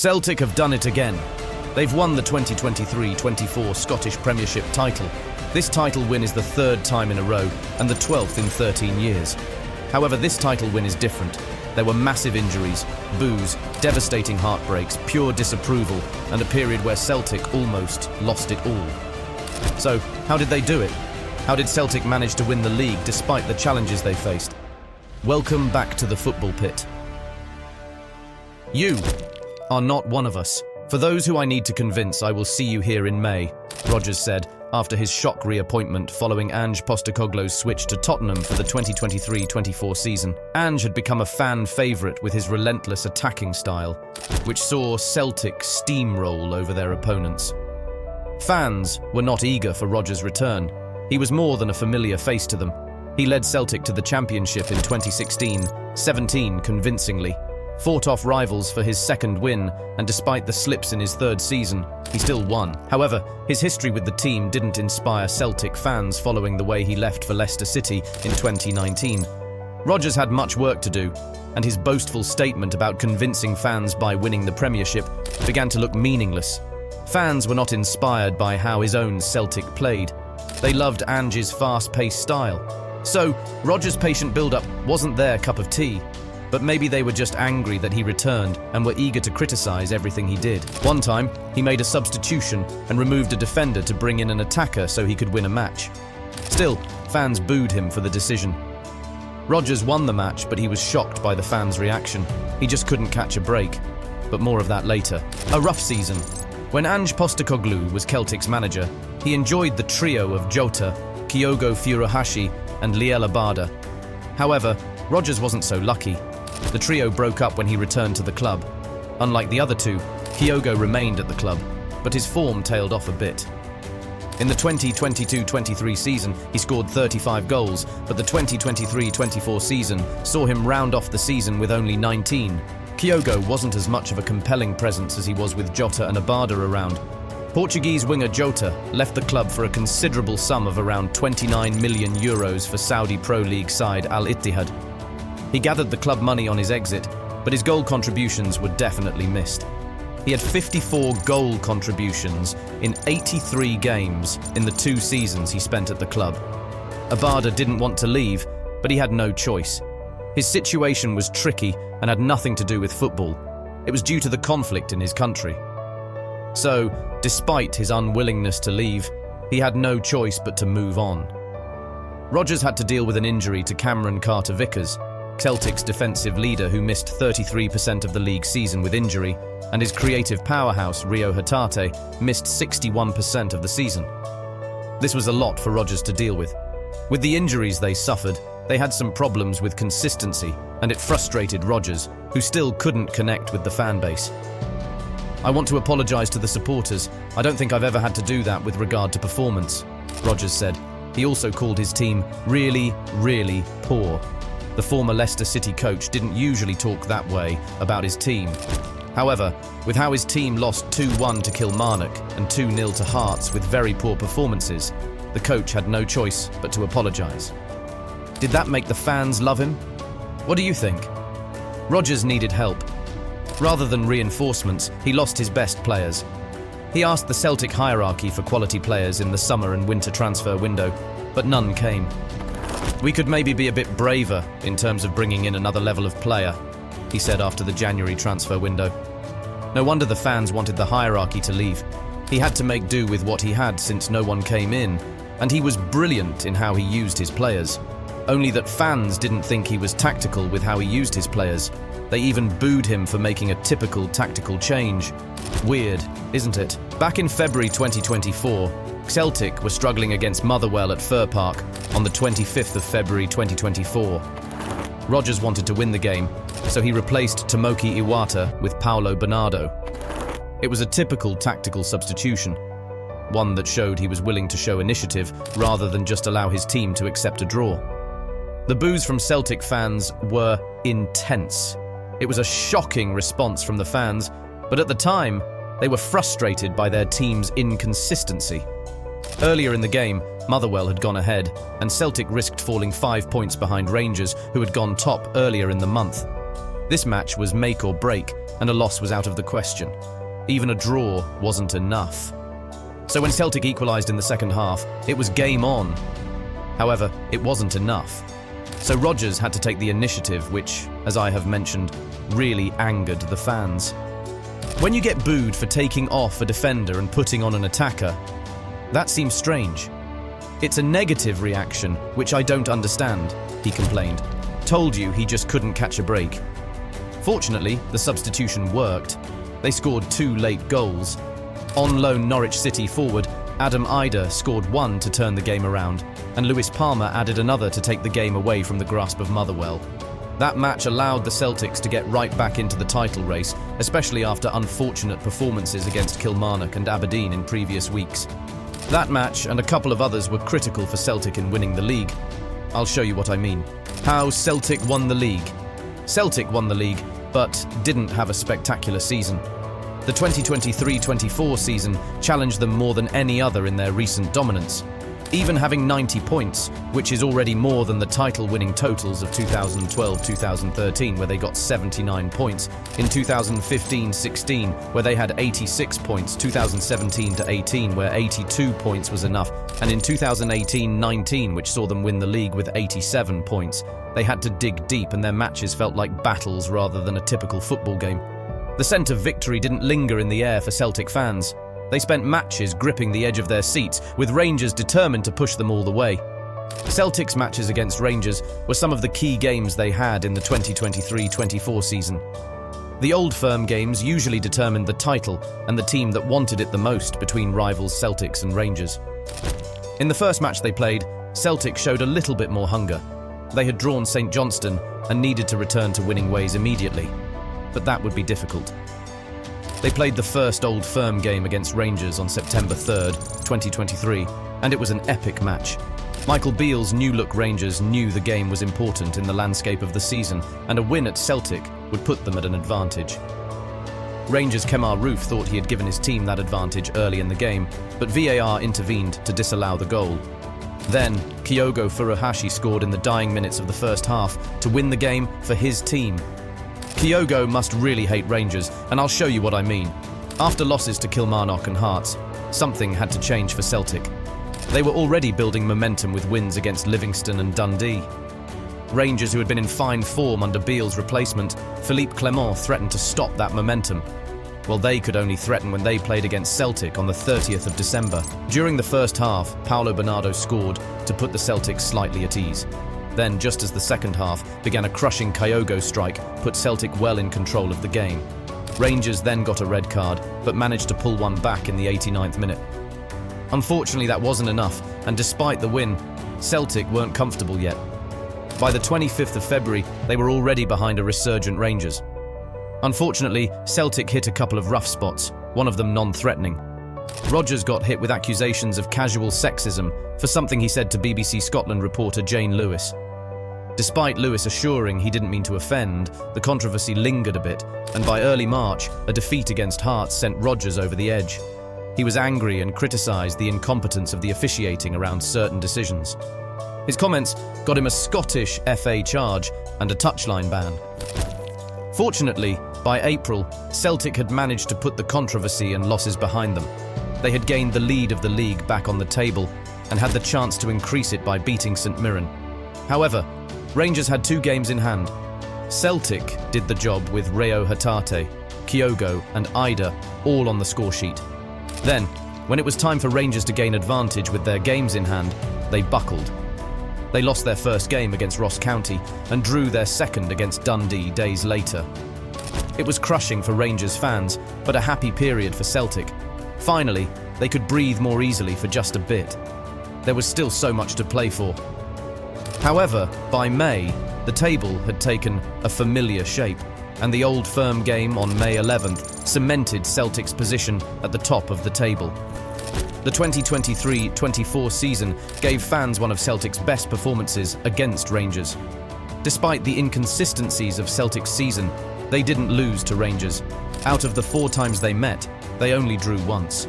Celtic have done it again. They've won the 2023-24 Scottish Premiership Title. This title win is the third time in a row and the 12th in 13 years. However, this title win is different. There were massive injuries, boos, devastating heartbreaks, pure disapproval, and a period where Celtic almost lost it all. So, how did they do it? How did Celtic manage to win the league despite the challenges they faced? Welcome back to the football pit. You are not one of us. For those who I need to convince, I will see you here in May, Rodgers said after his shock reappointment following Ange Postecoglou's switch to Tottenham for the 2023-24 season. Ange had become a fan favourite with his relentless attacking style, which saw Celtic steamroll over their opponents. Fans were not eager for Rodgers' return. He was more than a familiar face to them. He led Celtic to the Championship in 2016-17 convincingly, fought off rivals for his second win, and despite the slips in his third season, he still won. However, his history with the team didn't inspire Celtic fans following the way he left for Leicester City in 2019. Rodgers had much work to do, and his boastful statement about convincing fans by winning the Premiership began to look meaningless. Fans were not inspired by how his own Celtic played. They loved Ange's fast-paced style. So, Rodgers' patient build-up wasn't their cup of tea. But maybe they were just angry that he returned and were eager to criticize everything he did. One time, he made a substitution and removed a defender to bring in an attacker so he could win a match. Still, fans booed him for the decision. Rodgers won the match, but he was shocked by the fans' reaction. He just couldn't catch a break. But more of that later. A rough season. When Ange Postecoglou was Celtic's manager, he enjoyed the trio of Jota, Kyogo and Liel Abada. However, Rodgers wasn't so lucky. The trio broke up when he returned to the club. Unlike the other two, Kyogo remained at the club, but his form tailed off a bit. In the 2022-23 season, he scored 35 goals, but the 2023-24 season saw him round off the season with only 19. Kyogo wasn't as much of a compelling presence as he was with Jota and Abada around. Portuguese winger Jota left the club for a considerable sum of around 29 million euros for Saudi Pro League side Al Ittihad. He gathered the club money on his exit, but his goal contributions were definitely missed. He had 54 goal contributions in 83 games in the 2 seasons he spent at the club. Abada didn't want to leave, but he had no choice. His situation was tricky and had nothing to do with football. It was due to the conflict in his country. So, despite his unwillingness to leave, he had no choice but to move on. Rodgers had to deal with an injury to Cameron Carter-Vickers, Celtic's defensive leader who missed 33% of the league season with injury, and his creative powerhouse Rio Hatate missed 61% of the season. This was a lot for Rodgers to deal with. With the injuries they suffered, they had some problems with consistency, and it frustrated Rodgers, who still couldn't connect with the fan base. "I want to apologise to the supporters. I don't think I've ever had to do that with regard to performance," Rodgers said. He also called his team really, really poor. The former Leicester City coach didn't usually talk that way about his team. However, with how his team lost 2-1 to Kilmarnock and 2-0 to Hearts with very poor performances, the coach had no choice but to apologise. Did that make the fans love him? What do you think? Rodgers needed help. Rather than reinforcements, he lost his best players. He asked the Celtic hierarchy for quality players in the summer and winter transfer window, but none came. "We could maybe be a bit braver in terms of bringing in another level of player," he said after the January transfer window. No wonder the fans wanted the hierarchy to leave. He had to make do with what he had since no one came in, and he was brilliant in how he used his players. Only that fans didn't think he was tactical with how he used his players. They even booed him for making a typical tactical change. Weird, isn't it? Back in February 2024, Celtic were struggling against Motherwell at Fir Park on the 25th of February 2024. Rodgers wanted to win the game, so he replaced Tomoki Iwata with Paulo Bernardo. It was a typical tactical substitution, one that showed he was willing to show initiative rather than just allow his team to accept a draw. The boos from Celtic fans were intense. It was a shocking response from the fans, but at the time, they were frustrated by their team's inconsistency. Earlier in the game, Motherwell had gone ahead, and Celtic risked falling 5 points behind Rangers, who had gone top earlier in the month. This match was make or break, and a loss was out of the question. Even a draw wasn't enough. So when Celtic equalised in the second half, it was game on. However, it wasn't enough. So Rodgers had to take the initiative, which, as I have mentioned, really angered the fans. When you get booed for taking off a defender and putting on an attacker, that seems strange. It's a negative reaction, which I don't understand, he complained. Told you he just couldn't catch a break. Fortunately, the substitution worked. They scored 2 late goals. On loan Norwich City forward, Adam Idah scored 1 to turn the game around, and Lewis Palmer added another to take the game away from the grasp of Motherwell. That match allowed the Celtics to get right back into the title race, especially after unfortunate performances against Kilmarnock and Aberdeen in previous weeks. That match and a couple of others were critical for Celtic in winning the league. I'll show you what I mean. How Celtic won the league. Celtic won the league, but didn't have a spectacular season. The 2023-24 season challenged them more than any other in their recent dominance, even having 90 points, which is already more than the title-winning totals of 2012-2013, where they got 79 points, in 2015-16, where they had 86 points, 2017-18, where 82 points was enough, and in 2018-19, which saw them win the league with 87 points. They had to dig deep, and their matches felt like battles rather than a typical football game. The scent of victory didn't linger in the air for Celtic fans. They spent matches gripping the edge of their seats, with Rangers determined to push them all the way. Celtic's matches against Rangers were some of the key games they had in the 2023-24 season. The Old Firm games usually determined the title and the team that wanted it the most between rivals Celtics and Rangers. In the first match they played, Celtic showed a little bit more hunger. They had drawn St Johnstone and needed to return to winning ways immediately. But that would be difficult. They played the first Old Firm game against Rangers on September 3rd, 2023, and it was an epic match. Michael Beale's new-look Rangers knew the game was important in the landscape of the season, and a win at Celtic would put them at an advantage. Rangers' Kemar Roof thought he had given his team that advantage early in the game, but VAR intervened to disallow the goal. Then, Kyogo Furuhashi scored in the dying minutes of the first half to win the game for his team. Kyogo must really hate Rangers, and I'll show you what I mean. After losses to Kilmarnock and Hearts, something had to change for Celtic. They were already building momentum with wins against Livingston and Dundee. Rangers, who had been in fine form under Beale's replacement, Philippe Clement, threatened to stop that momentum. Well, they could only threaten when they played against Celtic on the 30th of December. During the first half, Paulo Bernardo scored to put the Celtics slightly at ease. Then, just as the second half began, a crushing Kyogo strike put Celtic well in control of the game. Rangers then got a red card, but managed to pull one back in the 89th minute. Unfortunately, that wasn't enough, and despite the win, Celtic weren't comfortable yet. By the 25th of February, they were already behind a resurgent Rangers. Unfortunately, Celtic hit a couple of rough spots, one of them non-threatening. Rodgers got hit with accusations of casual sexism for something he said to BBC Scotland reporter Jane Lewis. Despite Lewis assuring he didn't mean to offend, the controversy lingered a bit, and by early March, a defeat against Hearts sent Rodgers over the edge. He was angry and criticised the incompetence of the officiating around certain decisions. His comments got him a Scottish FA charge and a touchline ban. Fortunately, by April, Celtic had managed to put the controversy and losses behind them. They had gained the lead of the league back on the table and had the chance to increase it by beating St Mirren. However, Rangers had 2 games in hand. Celtic did the job with Reo Hatate, Kyogo and Idah all on the scoresheet. Then, when it was time for Rangers to gain advantage with their games in hand, they buckled. They lost their first game against Ross County and drew their second against Dundee days later. It was crushing for Rangers fans, but a happy period for Celtic. Finally, they could breathe more easily for just a bit. There was still so much to play for. However, by May, the table had taken a familiar shape, and the Old Firm game on May 11th cemented Celtic's position at the top of the table. The 2023-24 season gave fans one of Celtic's best performances against Rangers. Despite the inconsistencies of Celtic's season, they didn't lose to Rangers. Out of the 4 times they met, they only drew once.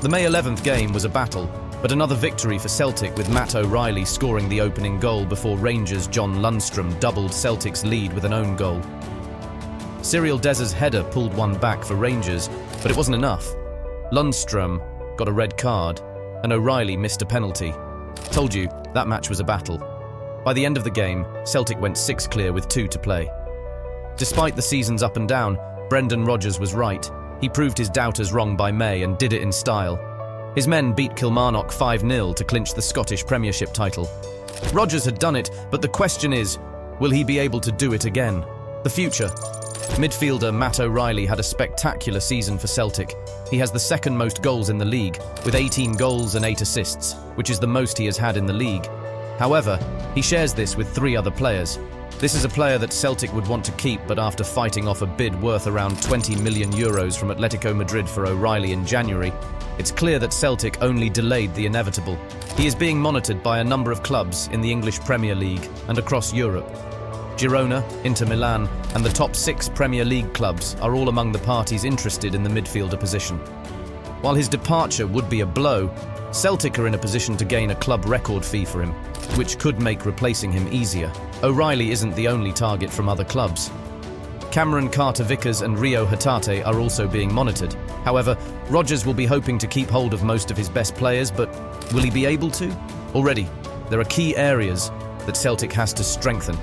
The May 11th game was a battle, but another victory for Celtic, with Matt O'Reilly scoring the opening goal before Rangers' John Lundstrom doubled Celtic's lead with an own goal. Cyril Dez's header pulled one back for Rangers, but it wasn't enough. Lundstrom got a red card, and O'Reilly missed a penalty. Told you, that match was a battle. By the end of the game, Celtic went 6 clear with 2 to play. Despite the season's up and down, Brendan Rodgers was right. He proved his doubters wrong by May and did it in style. His men beat Kilmarnock 5-0 to clinch the Scottish Premiership title. Rodgers had done it, but the question is, will he be able to do it again? The future. Midfielder Matt O'Reilly had a spectacular season for Celtic. He has the second most goals in the league, with 18 goals and 8 assists, which is the most he has had in the league. However, he shares this with 3 other players. This is a player that Celtic would want to keep, but after fighting off a bid worth around 20 million euros from Atletico Madrid for O'Reilly in January, it's clear that Celtic only delayed the inevitable. He is being monitored by a number of clubs in the English Premier League and across Europe. Girona, Inter Milan, and the top 6 Premier League clubs are all among the parties interested in the midfielder position. While his departure would be a blow, Celtic are in a position to gain a club record fee for him, which could make replacing him easier. O'Reilly isn't the only target from other clubs. Cameron Carter-Vickers and Rio Hatate are also being monitored. However, Rodgers will be hoping to keep hold of most of his best players, but will he be able to? Already, there are key areas that Celtic has to strengthen.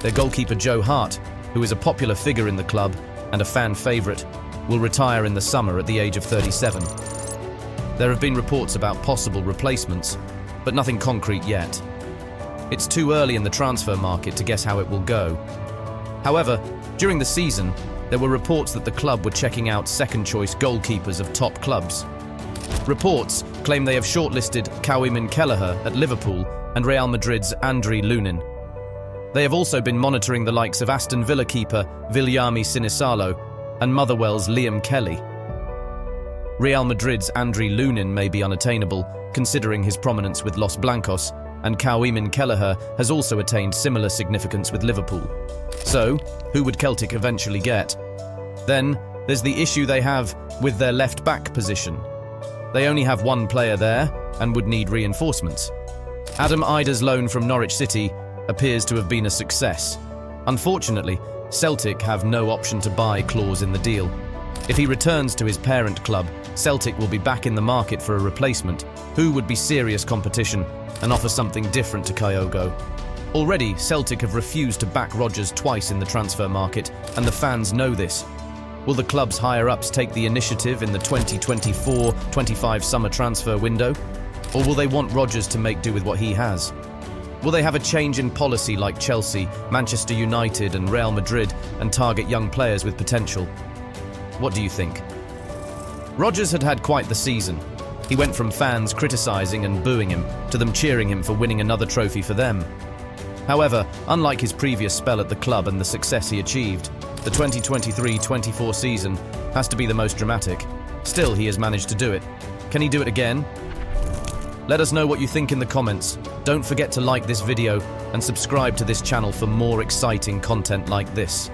Their goalkeeper Joe Hart, who is a popular figure in the club and a fan favourite, will retire in the summer at the age of 37. There have been reports about possible replacements, but nothing concrete yet. It's too early in the transfer market to guess how it will go. However, during the season, there were reports that the club were checking out second-choice goalkeepers of top clubs. Reports claim they have shortlisted Kyogo Kelleher at Liverpool and Real Madrid's Andriy Lunin. They have also been monitoring the likes of Aston Villa keeper Viljami Sinisalo and Motherwell's Liam Kelly. Real Madrid's Andriy Lunin may be unattainable, considering his prominence with Los Blancos, and Kyogo Kelleher has also attained similar significance with Liverpool. So, who would Celtic eventually get? Then, there's the issue they have with their left-back position. They only have one player there, and would need reinforcements. Adam Ida's loan from Norwich City appears to have been a success. Unfortunately, Celtic have no option to buy clause in the deal. If he returns to his parent club, Celtic will be back in the market for a replacement, who would be serious competition and offer something different to Kyogo. Already, Celtic have refused to back Rodgers twice in the transfer market, and the fans know this. Will the club's higher-ups take the initiative in the 2024-25 summer transfer window? Or will they want Rodgers to make do with what he has? Will they have a change in policy like Chelsea, Manchester United and Real Madrid and target young players with potential? What do you think? Rodgers had had quite the season. He went from fans criticising and booing him to them cheering him for winning another trophy for them. However, unlike his previous spell at the club and the success he achieved, the 2023-24 season has to be the most dramatic. Still, he has managed to do it. Can he do it again? Let us know what you think in the comments. Don't forget to like this video and subscribe to this channel for more exciting content like this.